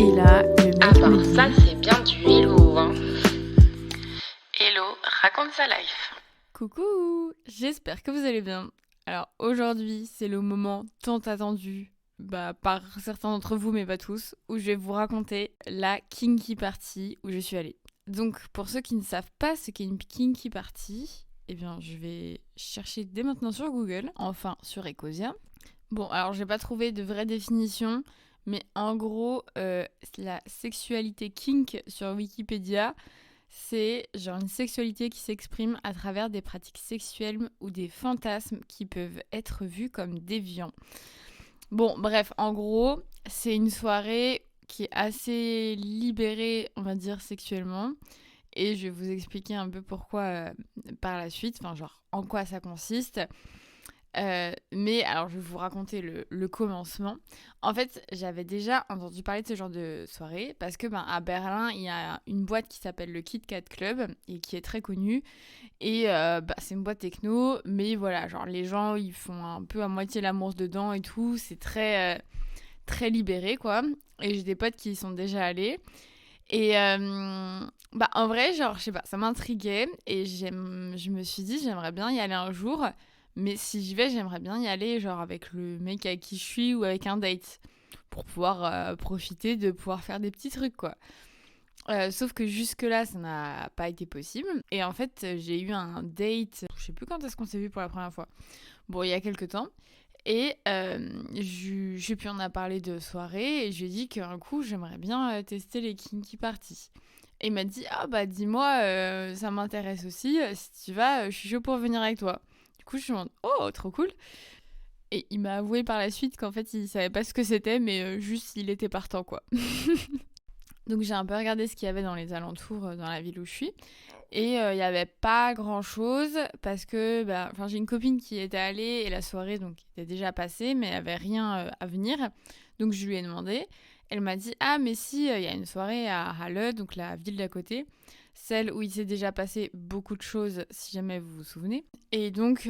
Et là, le mec Ah bah me dit... ça c'est bien du hello hein. Hello, raconte sa life. Coucou, j'espère que vous allez bien. Alors aujourd'hui, c'est le moment tant attendu, par certains d'entre vous, mais pas tous, où je vais vous raconter la Kinky Party où je suis allée. Donc pour ceux qui ne savent pas ce qu'est une Kinky Party, eh bien je vais chercher dès maintenant sur Google, enfin sur Ecosia. Bon, alors j'ai pas trouvé de vraie définition, mais en gros, la sexualité kink sur Wikipédia, c'est genre une sexualité qui s'exprime à travers des pratiques sexuelles ou des fantasmes qui peuvent être vus comme déviants. Bon, bref, en gros, c'est une soirée qui est assez libérée, on va dire, sexuellement. Et je vais vous expliquer un peu pourquoi par la suite, enfin genre en quoi ça consiste. Mais alors, je vais vous raconter le commencement. En fait, j'avais déjà entendu parler de ce genre de soirée parce que à Berlin, il y a une boîte qui s'appelle le Kit Kat Club et qui est très connue. Et c'est une boîte techno, mais voilà, genre les gens, ils font un peu à moitié l'amour dedans et tout. C'est très, très libéré, quoi. Et j'ai des potes qui y sont déjà allés. Et en vrai, genre, je sais pas, ça m'intriguait. Et je me suis dit, j'aimerais bien y aller un jour. Mais si j'y vais, j'aimerais bien y aller genre avec le mec avec qui je suis ou avec un date. Pour pouvoir profiter de pouvoir faire des petits trucs, quoi. Sauf que jusque-là, ça n'a pas été possible. Et en fait, j'ai eu un date, je sais plus quand est-ce qu'on s'est vu pour la première fois. Bon, il y a quelques temps. Et je puis en a parlé de soirée et je lui ai dit qu'un coup, j'aimerais bien tester les kinky parties. Et il m'a dit, ah bah dis-moi, ça m'intéresse aussi, si tu vas, je suis chaud pour venir avec toi. Du coup, je me demande, oh, trop cool. Et il m'a avoué par la suite qu'en fait, il savait pas ce que c'était, mais juste, il était partant, quoi. Donc j'ai un peu regardé ce qu'il y avait dans les alentours, dans la ville où je suis. Et il n'y avait pas grand-chose parce que j'ai une copine qui était allée et la soirée donc était déjà passée, mais elle avait rien à venir. Donc je lui ai demandé. Elle m'a dit, ah mais si, il y a une soirée à Halle, donc la ville d'à côté, celle où il s'est déjà passé beaucoup de choses, si jamais vous vous souvenez. Et donc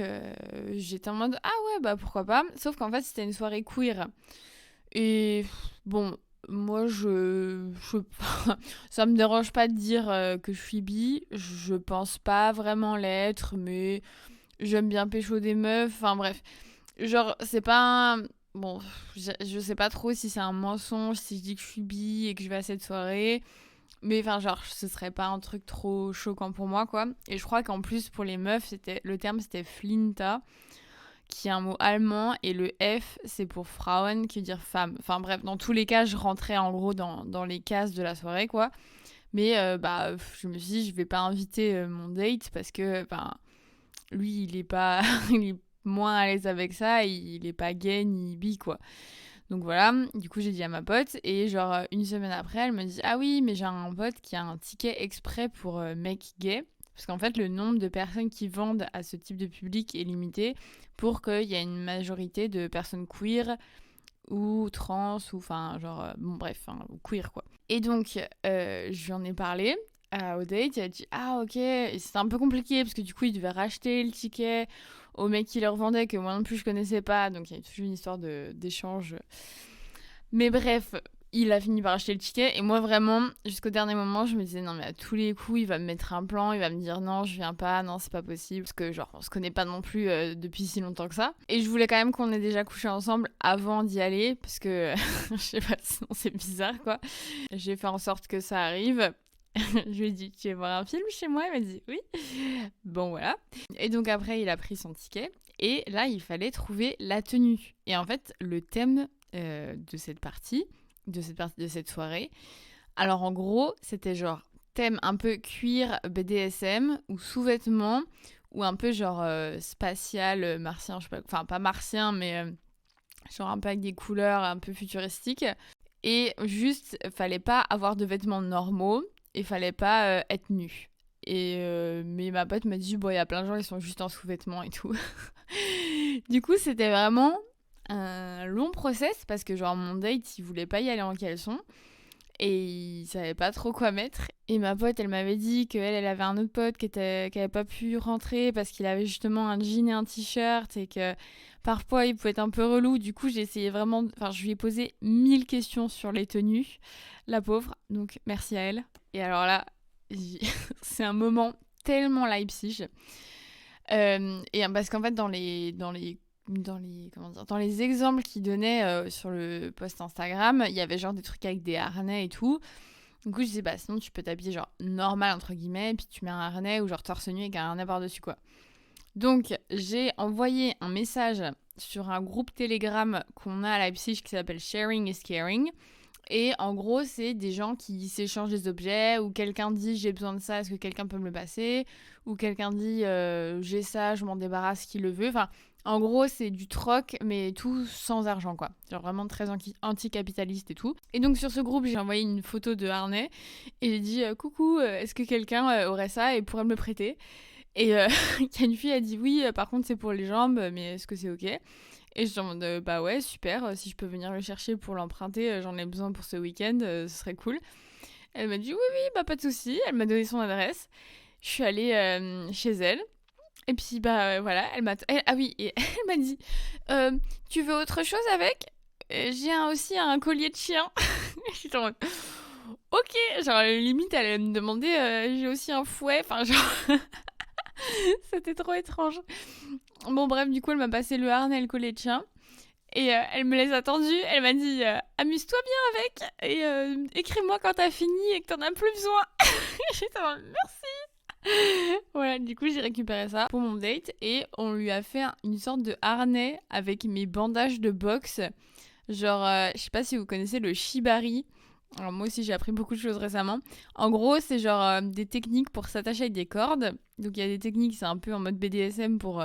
j'étais en mode, ah ouais, pourquoi pas. Sauf qu'en fait c'était une soirée queer. Et bon, moi, ça me dérange pas de dire que je suis bi. Je pense pas vraiment l'être, mais j'aime bien pécho des meufs. Enfin bref, genre, c'est pas un... Bon, je sais pas trop si c'est un mensonge, si je dis que je suis bi et que je vais à cette soirée. Mais enfin, genre, ce serait pas un truc trop choquant pour moi, quoi. Et je crois qu'en plus, pour les meufs, le terme, c'était Flinta, qui est un mot allemand, et le F, c'est pour Frauen, qui veut dire femme. Enfin bref, dans tous les cas, je rentrais en gros dans les cases de la soirée, quoi. Mais je me suis dit, je vais pas inviter mon date, parce que lui, il est pas... il est moins à l'aise avec ça, il est pas gay ni bi, quoi. Donc voilà, du coup j'ai dit à ma pote, et genre une semaine après, elle me dit, ah oui, mais j'ai un pote qui a un ticket exprès pour mec gay. Parce qu'en fait, le nombre de personnes qui vendent à ce type de public est limité pour qu'il y ait une majorité de personnes queer ou trans ou ou queer, quoi. Et donc, je lui en ai parlé au date, elle a dit, ah ok, et c'était un peu compliqué parce que du coup, il devait racheter le ticket au mec qui le revendait que moi non plus je connaissais pas, donc il y a toujours une histoire d'échange. Mais bref, il a fini par acheter le ticket et moi vraiment jusqu'au dernier moment je me disais non mais à tous les coups il va me mettre un plan, il va me dire non je viens pas, non c'est pas possible parce que genre on se connaît pas non plus depuis si longtemps que ça. Et je voulais quand même qu'on ait déjà couché ensemble avant d'y aller parce que je sais pas sinon c'est bizarre quoi. J'ai fait en sorte que ça arrive. Je lui ai dit tu veux voir un film chez moi, il m'a dit oui. Bon voilà. Et donc après il a pris son ticket et là il fallait trouver la tenue. Et en fait le thème de cette soirée. Alors en gros, c'était genre thème un peu cuir BDSM ou sous-vêtements ou un peu genre spatial, martien, je sais pas, enfin pas martien mais genre un peu avec des couleurs un peu futuristiques. Et juste, fallait pas avoir de vêtements normaux et fallait pas être nu. Et mais ma pote m'a dit bon il y a plein de gens ils sont juste en sous-vêtements et tout. Du coup c'était vraiment un long process parce que genre mon date il voulait pas y aller en caleçon et il savait pas trop quoi mettre. Et ma pote, elle m'avait dit elle avait un autre pote qui avait pas pu rentrer parce qu'il avait justement un jean et un t-shirt et que parfois il pouvait être un peu relou. Du coup, j'ai essayé vraiment, enfin, je lui ai posé 1000 questions sur les tenues, la pauvre. Donc merci à elle. Et alors là, c'est un moment tellement Leipzig. Et parce qu'en fait, dans les exemples qu'il donnait sur le post Instagram, il y avait genre des trucs avec des harnais et tout. Du coup, je disais, bah sinon tu peux t'habiller genre normal entre guillemets, puis tu mets un harnais ou genre torse nu avec un harnais par-dessus quoi. Donc, j'ai envoyé un message sur un groupe Telegram qu'on a à Leipzig qui s'appelle Sharing is Caring. Et en gros, c'est des gens qui s'échangent des objets, ou quelqu'un dit j'ai besoin de ça, est-ce que quelqu'un peut me le passer, ou quelqu'un dit j'ai ça, je m'en débarrasse, qui le veut. Enfin, en gros, c'est du troc, mais tout sans argent, quoi. Genre vraiment très anticapitaliste et tout. Et donc sur ce groupe, j'ai envoyé une photo de harnais, et j'ai dit coucou, est-ce que quelqu'un aurait ça et pourrait me le prêter? Et il y a une fille, elle dit oui, par contre c'est pour les jambes, mais est-ce que c'est ok? Et je demande bah ouais, super, si je peux venir le chercher pour l'emprunter, j'en ai besoin pour ce week-end, ce serait cool. Elle m'a dit oui, oui, bah pas de souci. Elle m'a donné son adresse. Je suis allée chez elle. Et puis bah voilà, ah oui, et elle m'a dit tu veux autre chose avec? J'ai aussi un collier de chien. J'étais en mode ok, genre limite elle me demandait j'ai aussi un fouet, enfin genre c'était trop étrange. Bon bref, du coup elle m'a passé le harnais et le collier de chien. Et elle me les a tendus, elle m'a dit amuse-toi bien avec et écris-moi quand t'as fini et que t'en as plus besoin. J'étais en mode, merci. Voilà, du coup j'ai récupéré ça pour mon date et on lui a fait une sorte de harnais avec mes bandages de boxe. Genre, je sais pas si vous connaissez le shibari. Alors moi aussi j'ai appris beaucoup de choses récemment. En gros c'est genre des techniques pour s'attacher avec des cordes. Donc il y a des techniques, c'est un peu en mode BDSM pour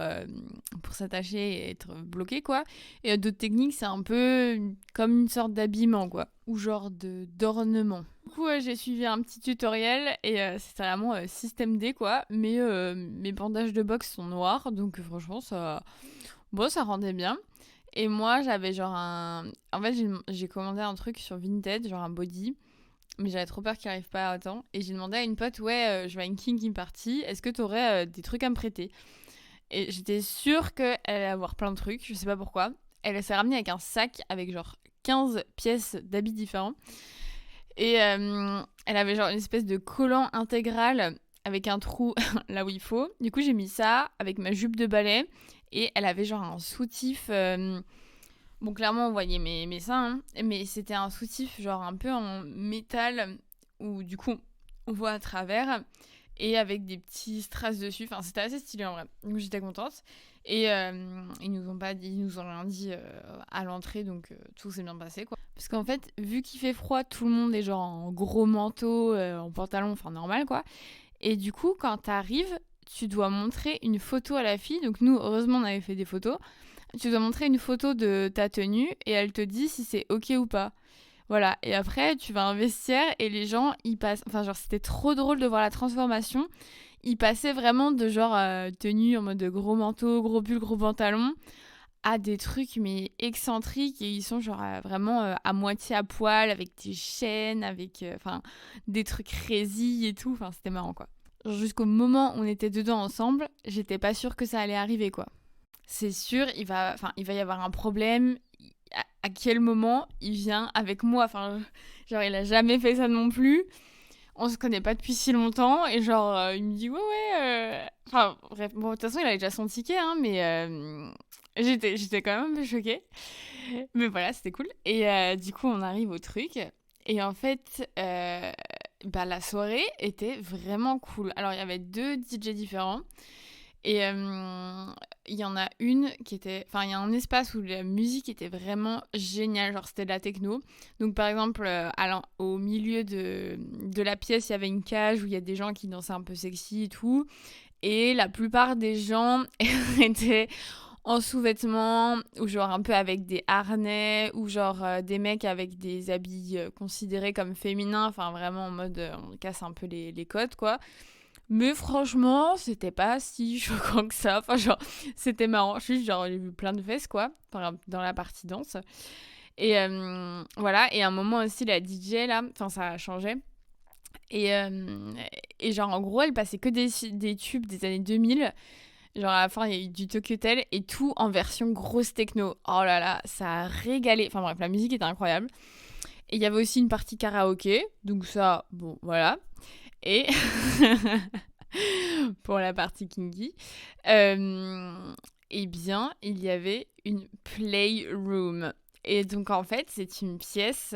s'attacher et être bloqué quoi. Et d'autres techniques c'est un peu comme une sorte d'habillement quoi. Ou genre d'ornement. Du coup j'ai suivi un petit tutoriel et c'était vraiment système D quoi. Mais mes bandages de boxe sont noirs donc franchement ça rendait bien. Et moi, j'avais genre un... En fait, j'ai commandé un truc sur Vinted, genre un body. Mais j'avais trop peur qu'il arrive pas à temps. Et j'ai demandé à une pote, ouais, je vais à une kinky party. Est-ce que t'aurais des trucs à me prêter? Et j'étais sûre qu'elle allait avoir plein de trucs. Je sais pas pourquoi. Elle s'est ramenée avec un sac avec genre 15 pièces d'habits différents. Et elle avait genre une espèce de collant intégral avec un trou là où il faut. Du coup, j'ai mis ça avec ma jupe de ballet. Et elle avait genre un soutif. Bon, clairement, on voyait mes seins. Hein, mais c'était un soutif genre un peu en métal. Où du coup, on voit à travers. Et avec des petits strass dessus. Enfin, c'était assez stylé en vrai. Donc j'étais contente. Et ils nous ont rien dit à l'entrée. Donc tout s'est bien passé quoi. Parce qu'en fait, vu qu'il fait froid, tout le monde est genre en gros manteau, en pantalon, enfin normal quoi. Et du coup, quand t'arrives, tu dois montrer une photo à la fille. Donc nous, heureusement, on avait fait des photos. Tu dois montrer une photo de ta tenue et elle te dit si c'est ok ou pas. Voilà. Et après, tu vas à un vestiaire et les gens, ils passent... Enfin, genre, c'était trop drôle de voir la transformation. Ils passaient vraiment de genre tenue en mode gros manteau, gros pull, gros pantalon à des trucs mais excentriques et ils sont genre vraiment à moitié à poil avec des chaînes, avec enfin des trucs résille et tout. Enfin, c'était marrant quoi. Jusqu'au moment où on était dedans ensemble, j'étais pas sûre que ça allait arriver quoi. C'est sûr, il va y avoir un problème. À quel moment il vient avec moi? Enfin, genre il a jamais fait ça non plus. On se connaît pas depuis si longtemps et genre il me dit ouais. Enfin bref, bon de toute façon il avait déjà son ticket hein, mais j'étais quand même un peu choquée. Mais voilà, c'était cool. Et du coup on arrive au truc et en fait bah, la soirée était vraiment cool. Alors, il y avait 2 DJ différents. Et il y en a une qui était... Enfin, il y a un espace où la musique était vraiment géniale. Genre, c'était de la techno. Donc, par exemple, au milieu de la pièce, il y avait une cage où il y a des gens qui dansaient un peu sexy et tout. Et la plupart des gens étaient en sous-vêtements ou genre un peu avec des harnais ou genre des mecs avec des habits considérés comme féminins, enfin vraiment en mode on casse un peu les codes quoi. Mais franchement, c'était pas si choquant que ça. Enfin genre c'était marrant, juste genre j'ai vu plein de fesses quoi dans la partie danse. Et voilà, et à un moment aussi, la DJ, là, enfin, ça a changé. Et genre, en gros, elle passait que des tubes des années 2000. Genre, à la fin, il y a eu du Tokyo Hotel et tout en version grosse techno. Oh là là, ça a régalé. Enfin bref, la musique était incroyable. Et il y avait aussi une partie karaoké. Donc ça, bon, voilà. Et pour la partie kinky, eh bien, il y avait une playroom. Et donc, en fait, c'est une pièce.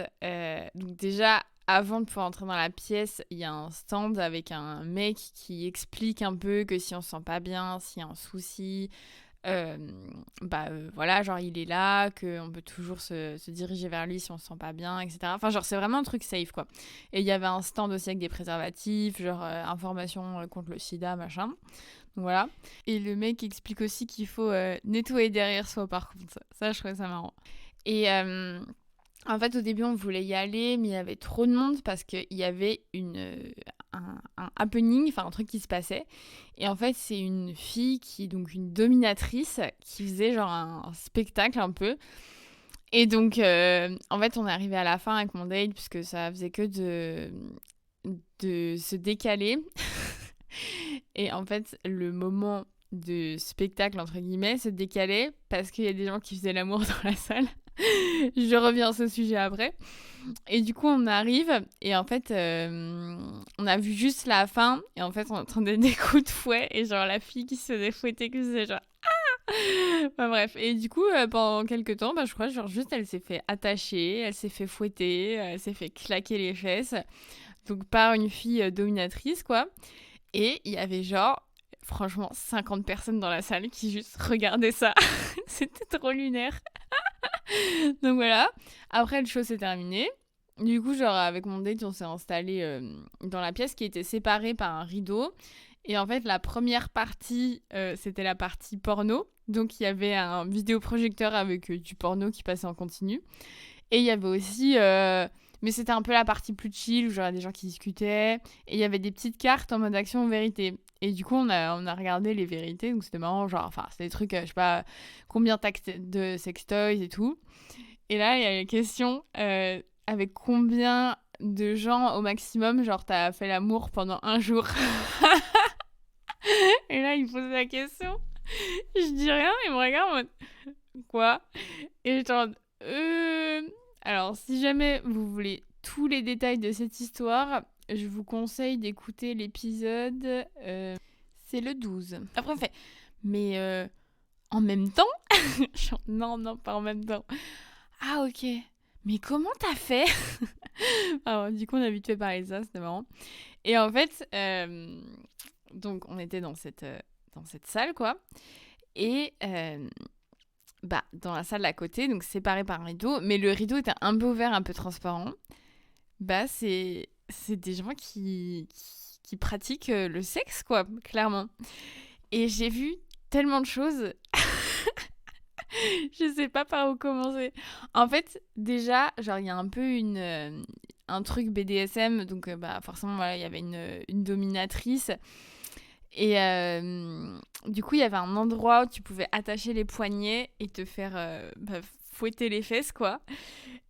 Donc, déjà, avant de pouvoir entrer dans la pièce, il y a un stand avec un mec qui explique un peu que si on se sent pas bien, s'il y a un souci, voilà, genre il est là, qu'on peut toujours se diriger vers lui si on se sent pas bien, etc. Enfin, genre, c'est vraiment un truc safe, quoi. Et il y avait un stand aussi avec des préservatifs, genre information contre le sida, machin. Donc voilà. Et le mec explique aussi qu'il faut nettoyer derrière soi, par contre. Ça, je trouvais ça marrant. Et en fait, au début, on voulait y aller, mais il y avait trop de monde parce qu'il y avait un happening, enfin un truc qui se passait. Et en fait, c'est une fille qui est donc une dominatrice qui faisait genre un spectacle un peu. Et donc, en fait, on est arrivé à la fin avec mon date puisque ça faisait que de se décaler. Et en fait, le moment de spectacle, entre guillemets, se décalait parce qu'il y a des gens qui faisaient l'amour dans la salle. Je reviens à ce sujet après. Et du coup, on arrive et en fait, on a vu juste la fin et en fait, on entendait des coups de fouet et genre la fille qui se faisait fouetter, qui faisait genre ah. Enfin bref, et du coup, pendant quelques temps, je crois, genre juste, elle s'est fait attacher, elle s'est fait fouetter, elle s'est fait claquer les fesses, donc par une fille dominatrice, quoi. Et il y avait genre, franchement, 50 personnes dans la salle qui juste regardaient ça. C'était trop lunaire. Donc voilà. Après, le show s'est terminé. Du coup, genre, avec mon date, on s'est installé dans la pièce qui était séparée par un rideau. Et en fait, la première partie, c'était la partie porno. Donc, il y avait un vidéoprojecteur avec du porno qui passait en continu. Et il y avait aussi... mais c'était un peu la partie plus chill, où genre, il y a des gens qui discutaient. Et il y avait des petites cartes en mode action ou vérité. Et du coup, on a regardé les vérités. Donc, c'était marrant. Genre, enfin, c'était des trucs, je sais pas, combien t'as de sextoys et tout. Et là, il y a les questions avec combien de gens au maximum, genre, t'as fait l'amour pendant un jour. Et là, il pose la question. Je dis rien, il me regarde en mode quoi. Et je genre, alors, si jamais vous voulez tous les détails de cette histoire, je vous conseille d'écouter l'épisode. C'est le 12. Après, on fait, mais en même temps genre, non, pas en même temps. Ah, ok. Mais comment t'as fait? Alors, du coup, on a vite fait parler de ça, c'était marrant. Et en fait, donc, on était dans cette salle, quoi. Et dans la salle d'à côté, donc séparée par un rideau, mais le rideau était un peu ouvert, un peu transparent. C'est des gens qui pratiquent le sexe, quoi, clairement. Et j'ai vu tellement de choses. Je sais pas par où commencer. En fait, déjà, genre, il y a un peu un truc BDSM, donc forcément, voilà, il y avait une dominatrice. Et du coup, il y avait un endroit où tu pouvais attacher les poignets et te faire fouetter les fesses, quoi.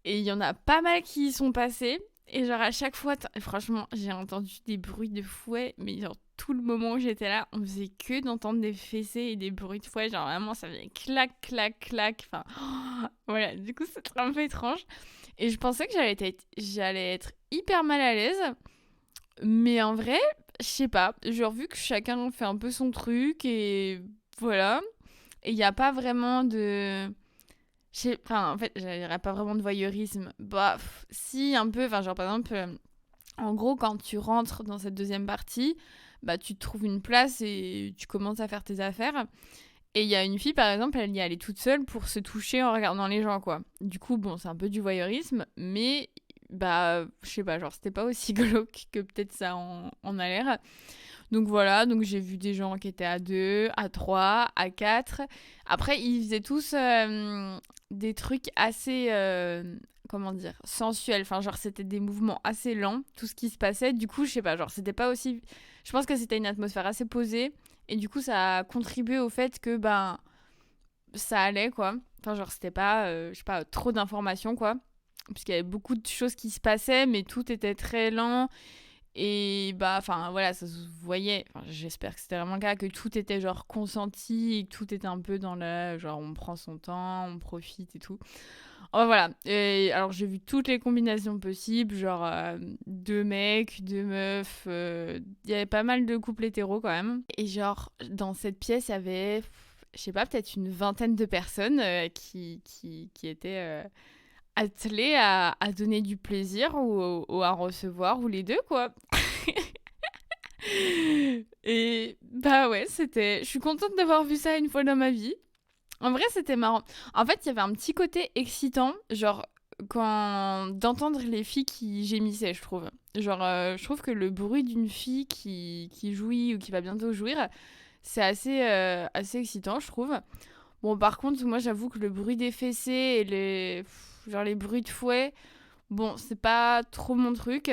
Et il y en a pas mal qui y sont passés. Et genre, à chaque fois, franchement, j'ai entendu des bruits de fouet, mais genre, tout le moment où j'étais là, on faisait que d'entendre des fessées et des bruits de fouet. Genre, vraiment, ça faisait clac, clac, clac. Enfin, voilà, du coup, c'est un peu étrange. Et je pensais que j'allais être hyper mal à l'aise. Mais en vrai, je sais pas. Genre, vu que chacun fait un peu son truc et voilà. Et il n'y a pas vraiment de... Enfin, en fait, je dirais pas vraiment de voyeurisme. Si, un peu. Enfin, genre, par exemple, en gros, quand tu rentres dans cette deuxième partie, tu te trouves une place et tu commences à faire tes affaires. Et il y a une fille, par exemple, elle y allait toute seule pour se toucher en regardant les gens, quoi. Du coup, bon, c'est un peu du voyeurisme, mais je sais pas, genre, c'était pas aussi glauque que peut-être ça en a l'air. Donc voilà, donc j'ai vu des gens qui étaient à 2, à 3, à 4. Après, ils faisaient tous des trucs assez, comment dire, sensuels. Enfin, genre, c'était des mouvements assez lents, tout ce qui se passait. Du coup, je sais pas, genre, c'était pas aussi... Je pense que c'était une atmosphère assez posée. Et du coup, ça a contribué au fait que, ça allait, quoi. Enfin, genre, c'était pas, je sais pas, trop d'informations, quoi. Parce qu'il y avait beaucoup de choses qui se passaient, mais tout était très lent. Et bah, enfin, voilà, ça se voyait. Enfin, j'espère que c'était vraiment le cas, que tout était genre consenti et que tout était un peu dans le genre on prend son temps, on profite et tout. Enfin, voilà. Et alors, j'ai vu toutes les combinaisons possibles, genre deux mecs, deux meufs. Il y avait pas mal de couples hétéros quand même. Et genre, dans cette pièce, il y avait, je sais pas, peut-être une vingtaine de personnes qui étaient attelées à donner du plaisir ou à recevoir, ou les deux, quoi. Et bah ouais, je suis contente d'avoir vu ça une fois dans ma vie. En vrai, c'était marrant. En fait, il y avait un petit côté excitant, genre d'entendre les filles qui gémissaient, je trouve. Genre, je trouve que le bruit d'une fille qui jouit ou qui va bientôt jouir, c'est assez excitant, je trouve. Bon, par contre, moi, j'avoue que le bruit des fessées et genre les bruits de fouet, bon, c'est pas trop mon truc.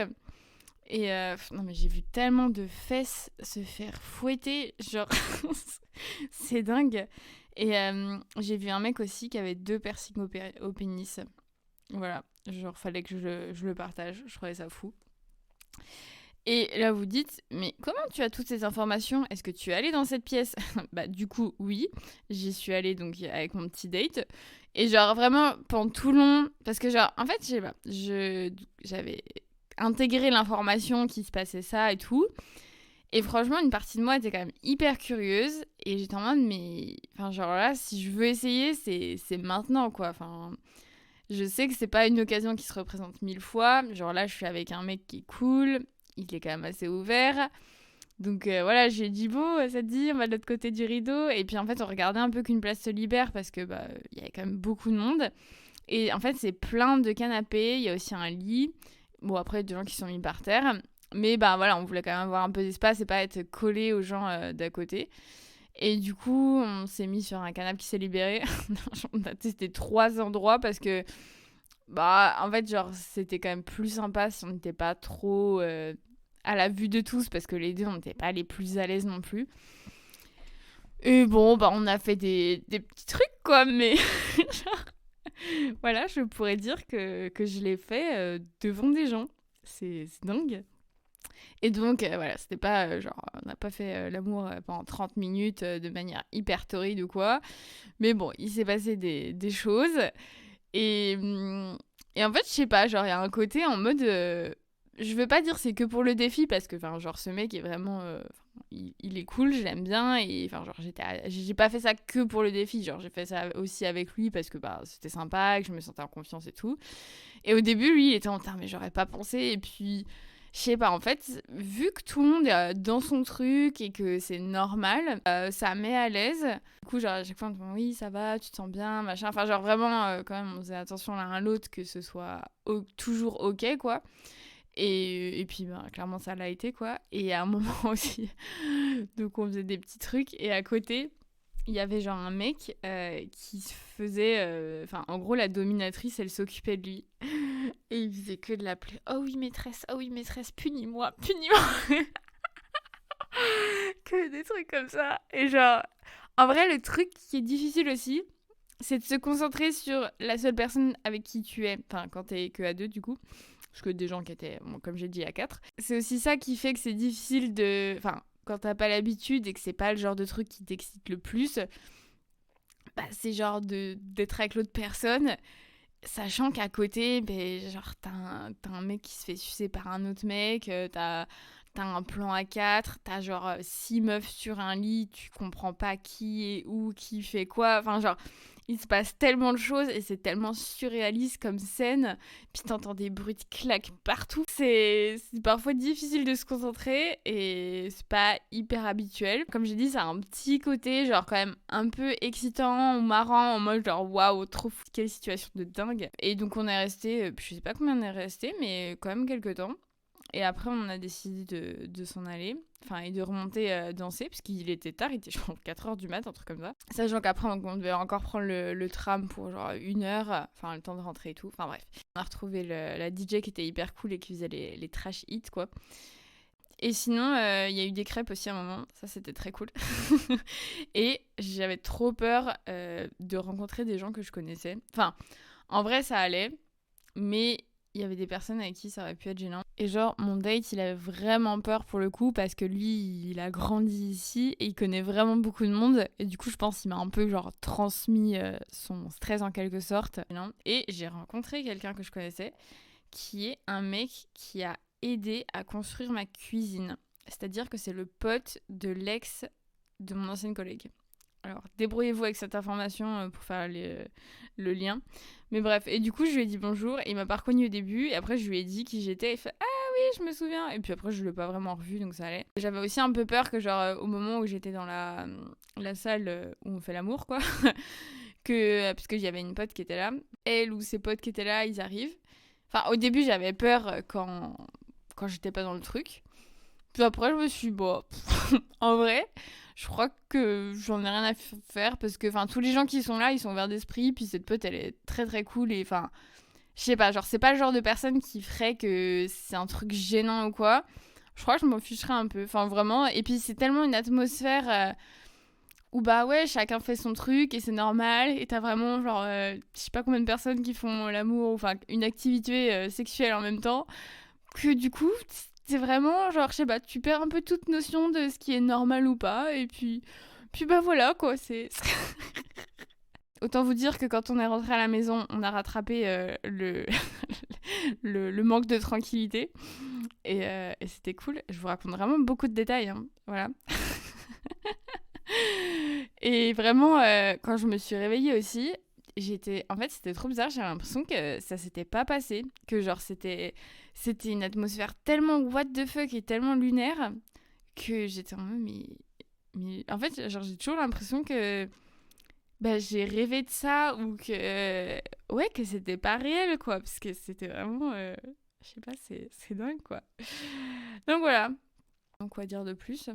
Et non, mais j'ai vu tellement de fesses se faire fouetter, genre, c'est dingue. Et j'ai vu un mec aussi qui avait 2 piercings au pénis. Voilà, genre, fallait que je le partage, je trouvais ça fou. Et là, vous dites, mais comment tu as toutes ces informations? Est-ce que tu es allée dans cette pièce? Bah, du coup, oui, j'y suis allée donc avec mon petit date. Et genre, vraiment, pendant tout le long, parce que genre, en fait, je sais pas, j'avais intégré l'information qui se passait ça et tout. Et franchement, une partie de moi était quand même hyper curieuse. Et j'étais en mode, mais. Enfin, genre là, si je veux essayer, c'est maintenant, quoi. Enfin, je sais que c'est pas une occasion qui se représente 1000 fois. Genre là, je suis avec un mec qui est cool. Il est quand même assez ouvert. Donc voilà, j'ai dit, bon, ça te dit, on va de l'autre côté du rideau. Et puis en fait, on regardait un peu qu'une place se libère parce que bah, il y avait quand même beaucoup de monde. Et en fait, c'est plein de canapés. Il y a aussi un lit. Bon, après, des gens qui sont mis par terre. Mais bah voilà, on voulait quand même avoir un peu d'espace et pas être collé aux gens d'à côté. Et du coup, on s'est mis sur un canapé qui s'est libéré. On a testé 3 endroits parce que, bah, en fait, genre, c'était quand même plus sympa si on n'était pas trop à la vue de tous parce que les deux, on n'était pas les plus à l'aise non plus. Et bon, bah, on a fait des petits trucs, quoi, mais genre, voilà, je pourrais dire que je l'ai fait devant des gens. C'est dingue. Et donc, voilà, c'était pas genre, on n'a pas fait l'amour pendant 30 minutes de manière hyper torride ou quoi. Mais bon, il s'est passé des choses. Et, et en fait, je sais pas, genre, il y a un côté en mode. Je veux pas dire c'est que pour le défi parce que, enfin, genre, ce mec est vraiment. Il est cool, je l'aime bien. Et, enfin, genre, j'ai pas fait ça que pour le défi. Genre, j'ai fait ça aussi avec lui parce que, bah, c'était sympa, que je me sentais en confiance et tout. Et au début, lui, il était en train, mais j'aurais pas pensé. Et puis. Je sais pas, en fait, vu que tout le monde est dans son truc et que c'est normal, ça met à l'aise. Du coup, genre, à chaque fois, on me dit oui, ça va, tu te sens bien, machin. Enfin, genre, vraiment, quand même, on faisait attention l'un à l'autre, que ce soit toujours OK, quoi. Et puis, ben, clairement, ça l'a été, quoi. Et à un moment aussi, donc on faisait des petits trucs. Et à côté, il y avait genre un mec qui se faisait... Enfin, en gros, la dominatrice, elle s'occupait de lui. Et il faisait que de l'appeler. Oh oui, maîtresse, punis-moi, punis-moi. Que des trucs comme ça. Et genre, en vrai, le truc qui est difficile aussi, c'est de se concentrer sur la seule personne avec qui tu es. Enfin, quand t'es que à 2, du coup. Parce que des gens qui étaient, bon, comme j'ai dit, à 4. C'est aussi ça qui fait que c'est difficile de... Enfin, quand t'as pas l'habitude et que c'est pas le genre de truc qui t'excite le plus, bah, c'est genre d'être avec l'autre personne, sachant qu'à côté, ben, genre, t'as un mec qui se fait sucer par un autre mec, t'as un plan à 4, t'as genre 6 meufs sur un lit, tu comprends pas qui est où, qui fait quoi. Enfin, genre, il se passe tellement de choses et c'est tellement surréaliste comme scène. Puis t'entends des bruits de claques partout. C'est parfois difficile de se concentrer et c'est pas hyper habituel. Comme j'ai dit, ça a un petit côté, genre, quand même un peu excitant ou marrant, en mode genre, waouh, trop fou, quelle situation de dingue. Et donc, on est resté, je sais pas combien on est resté, mais quand même quelques temps. Et après, on a décidé de s'en aller, enfin, et de remonter danser, parce qu'il était tard, il était genre 4h du mat, un truc comme ça. Sachant qu'après, on devait encore prendre le tram pour genre 1 heure, enfin, le temps de rentrer et tout. Enfin, bref. On a retrouvé la DJ qui était hyper cool et qui faisait les trash hits, quoi. Et sinon, il y a eu des crêpes aussi à un moment. Ça, c'était très cool. Et j'avais trop peur de rencontrer des gens que je connaissais. Enfin, en vrai, ça allait. Mais il y avait des personnes avec qui ça aurait pu être gênant. Et genre, mon date, il avait vraiment peur pour le coup parce que lui, il a grandi ici et il connaît vraiment beaucoup de monde. Et du coup, je pense qu'il m'a un peu genre transmis son stress en quelque sorte. Et j'ai rencontré quelqu'un que je connaissais qui est un mec qui a aidé à construire ma cuisine. C'est-à-dire que c'est le pote de l'ex de mon ancienne collègue. Alors, débrouillez-vous avec cette information pour faire le lien. Mais bref, et du coup, je lui ai dit bonjour. Et il m'a pas reconnu au début. Et après, je lui ai dit qui j'étais. Il fait ah oui, je me souviens. Et puis après, je l'ai pas vraiment revu, donc ça allait. J'avais aussi un peu peur que, genre, au moment où j'étais dans la salle où on fait l'amour, quoi, parce qu'il y avait une pote qui était là. Elle ou ses potes qui étaient là, ils arrivent. Enfin, au début, j'avais peur quand j'étais pas dans le truc. Puis après, je me suis dit, bon, en vrai, je crois que j'en ai rien à faire parce que tous les gens qui sont là, ils sont ouverts d'esprit. Puis cette pote, elle est très très cool. Et enfin, je sais pas, genre, c'est pas le genre de personne qui ferait que c'est un truc gênant ou quoi. Je crois que je m'en ficherais un peu. Enfin, vraiment. Et puis, c'est tellement une atmosphère où, bah ouais, chacun fait son truc et c'est normal. Et t'as vraiment, genre, je sais pas combien de personnes qui font l'amour, enfin, une activité sexuelle en même temps. Que du coup, c'est vraiment, genre, je sais pas, tu perds un peu toute notion de ce qui est normal ou pas. Et puis bah voilà, quoi, c'est... Autant vous dire que quand on est rentré à la maison, on a rattrapé le manque de tranquillité. Et c'était cool. Je vous raconte vraiment beaucoup de détails, hein. Voilà. Et vraiment, quand je me suis réveillée aussi, en fait, c'était trop bizarre. J'avais l'impression que ça s'était pas passé. Que genre, c'était une atmosphère tellement what the fuck et tellement lunaire que j'étais en mode, mais... En fait, genre, j'ai toujours l'impression que j'ai rêvé de ça ou que... ouais, que c'était pas réel, quoi. Parce que c'était vraiment... je sais pas, c'est dingue, quoi. Donc voilà. Donc quoi dire de plus ?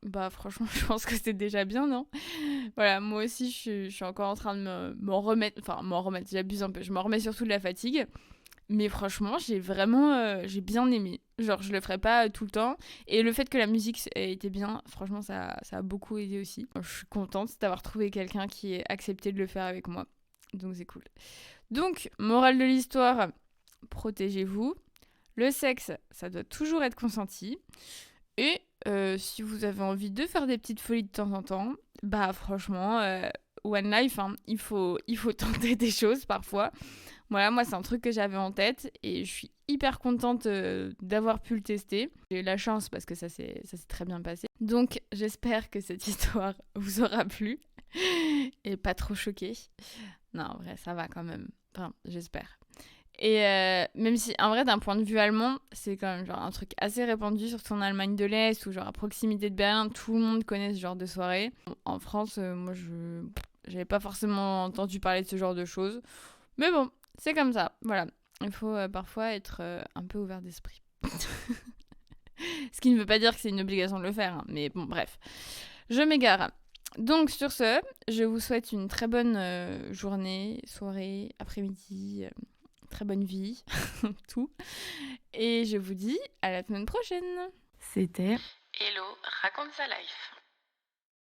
Bah franchement, je pense que c'est déjà bien, non ? Voilà, moi aussi, je suis encore en train de m'en remettre. Enfin, m'en remettre, j'abuse un peu. Je m'en remets surtout de la fatigue. Mais franchement, j'ai vraiment... j'ai bien aimé. Genre, je le ferai pas tout le temps. Et le fait que la musique ait été bien, franchement, ça a beaucoup aidé aussi. Je suis contente d'avoir trouvé quelqu'un qui ait accepté de le faire avec moi. Donc, c'est cool. Donc, morale de l'histoire, protégez-vous. Le sexe, ça doit toujours être consenti. Et si vous avez envie de faire des petites folies de temps en temps, bah franchement, one life, hein, il faut tenter des choses parfois. Voilà, moi c'est un truc que j'avais en tête et je suis hyper contente d'avoir pu le tester. J'ai eu la chance parce que ça s'est très bien passé. Donc j'espère que cette histoire vous aura plu et pas trop choqué. Non, en vrai, ça va quand même. Enfin, j'espère. Et même si, en vrai, d'un point de vue allemand, c'est quand même genre un truc assez répandu, surtout en Allemagne de l'Est, ou genre à proximité de Berlin, tout le monde connaît ce genre de soirée. En France, moi, j'avais pas forcément entendu parler de ce genre de choses. Mais bon, c'est comme ça, voilà. Il faut parfois être un peu ouvert d'esprit. Ce qui ne veut pas dire que c'est une obligation de le faire, hein, mais bon, bref. Je m'égare. Donc sur ce, je vous souhaite une très bonne journée, soirée, après-midi... très bonne vie, tout. Et je vous dis à la semaine prochaine. C'était Hello, raconte sa life.